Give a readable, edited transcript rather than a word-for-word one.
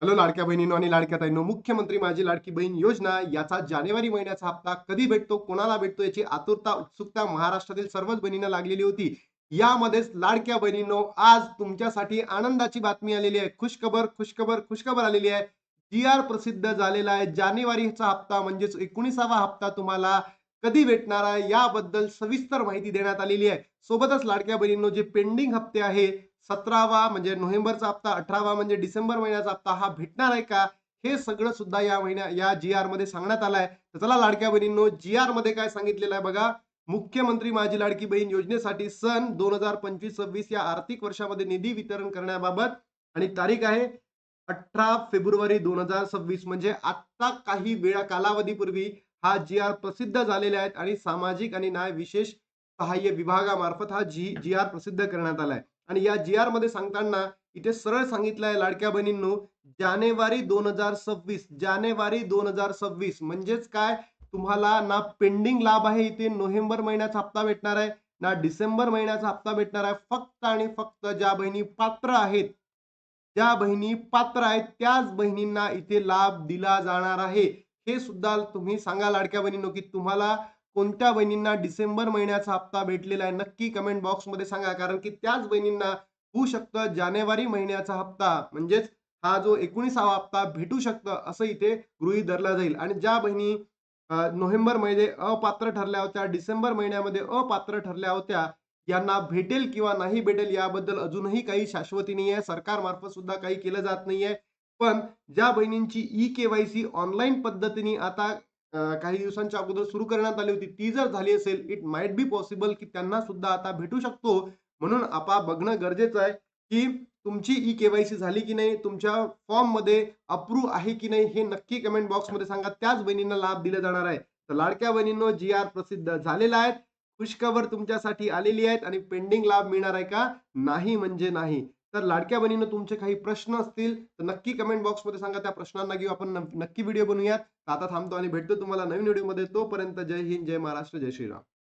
Hello लाडक्या बहिणींनो आणि लाडक्या ताईंनो, मुख्यमंत्री माझी लाडकी बहीण योजना याचा जानेवारी महिन्याचा हप्ता कधी भेटतो, कोणाला भेटतो याची आतुरता, उत्सुकता महाराष्ट्रातील सर्वच बहिणींना लागलेली होती. यामध्येच लाडक्या बहिणींनो, आज तुमच्यासाठी आनंदाची बातमी आलेली आहे. खुशखबर, खुशखबर, खुशखबर आलेली आहे. जी-आर प्रसिद्ध झालेला आहे. जानेवारीचा हप्ता म्हणजेच 19वा हप्ता तुम्हाला कधी भेटणार आहे याबद्दल सविस्तर माहिती देण्यात आलेली आहे. सोबतच लाडक्या बहिणींनो, जे पेंडिंग हप्ते आहे 17वा म्हणजे नोव्हेंबरचा हप्ता, 18वा म्हणजे डिसेंबर महिन्याचा हप्ता हा भेटणार आहे का? हे सगळं सुद्धा या जी-आर मध्ये सांगण्यात आलं आहे. तर चला लाडक्या बहिणींनो, जी-आर मध्ये काय सांगितलेलं आहे बघा. मुख्यमंत्री माझी लाडकी बहीण योजनेसाठी सन 2025-26 या आर्थिक वर्षामध्ये निधी वितरण करण्याबाबत आणि तारीख आहे 18 फेब्रुवारी 2026 म्हणजे आत्ता काही वेळा कालावधीपूर्वी हा जी-आर प्रसिद्ध झालेले आहेत आणि सामाजिक आणि न्याय विशेष सहाय्य विभागामार्फत हा जी-आर प्रसिद्ध करण्यात आलाय. आणि या जी-आर मध्ये सांगताना इथे सरळ सांगितलं आहे लाडक्या बहिणींनो, जानेवारी 2026 जानेवारी 2026 म्हणजेच काय, तुम्हाला ना पेंडिंग लाभ आहे इथे नोव्हेंबर महिन्याचा हप्ता भेटणार आहे, ना डिसेंबर महिन्याचा हप्ता भेटणार आहे. फक्त आणि फक्त ज्या बहिणी पात्र आहेत, ज्या बहिणी पात्र आहेत त्याच बहिणींना इथे लाभ दिला जाणार आहे. हे सुद्धा तुम्ही सांगा लाडक्या बहिणींनो, की तुम्हाला कोणत्या बहिणींना डिसेंबर महिन्याचा हप्ता भेटलेला आहे. नक्की कमेंट बॉक्समध्ये सांगा. कारण की त्याच बहिणींना होऊ शकतं जानेवारी महिन्याचा हप्ता म्हणजेच हा जो 19वा हप्ता भेटू शकतं असं इथे गृहीत धरला जाईल. आणि ज्या बहिणी नोव्हेंबरमध्ये अपात्र ठरल्या होत्या, डिसेंबर महिन्यामध्ये अपात्र ठरल्या होत्या, यांना भेटेल किंवा नाही भेटेल याबद्दल अजूनही काही शाश्वती नाही आहे. सरकारमार्फत सुद्धा काही केलं जात नाहीये. पण ज्या बहिणींची ई-के-वाय-सी ऑनलाईन पद्धतीने आता काही दिवसांच्या अगोदर सुरू करण्यात आली होती, ती जर झाली असेल, इट माइट बी पॉसिबल की त्यांना सुद्धा आता भेटू शकतो. म्हणून बघणं गरजेचं आहे, की तुमची ई-के-वाय-सी झाली की नाही, तुमच्या फॉर्ममध्ये अप्रूव्ह आहे की नाही, हे नक्की कमेंट बॉक्समध्ये सांगा. त्याच बहिणींना लाभ दिला जाणार आहे. तर लाडक्या बहिणींनो, जी-आर प्रसिद्ध झालेला आहे. खुशखबर तुमच्यासाठी आलेली आहेत आणि पेंडिंग लाभ मिळणार आहे का? नाही म्हणजे नाही. तर लाडक्या बहिणींनो, तुमचे काही प्रश्न असतील तर नक्की कमेंट बॉक्समध्ये सांगा. त्या प्रश्नांना घेऊ आपण नक्की व्हिडिओ बनवूयात. आता थांबतो आणि भेटतो तुम्हाला नवीन व्हिडिओमध्ये. तोपर्यंत जय हिंद, जय महाराष्ट्र, जय श्रीराम.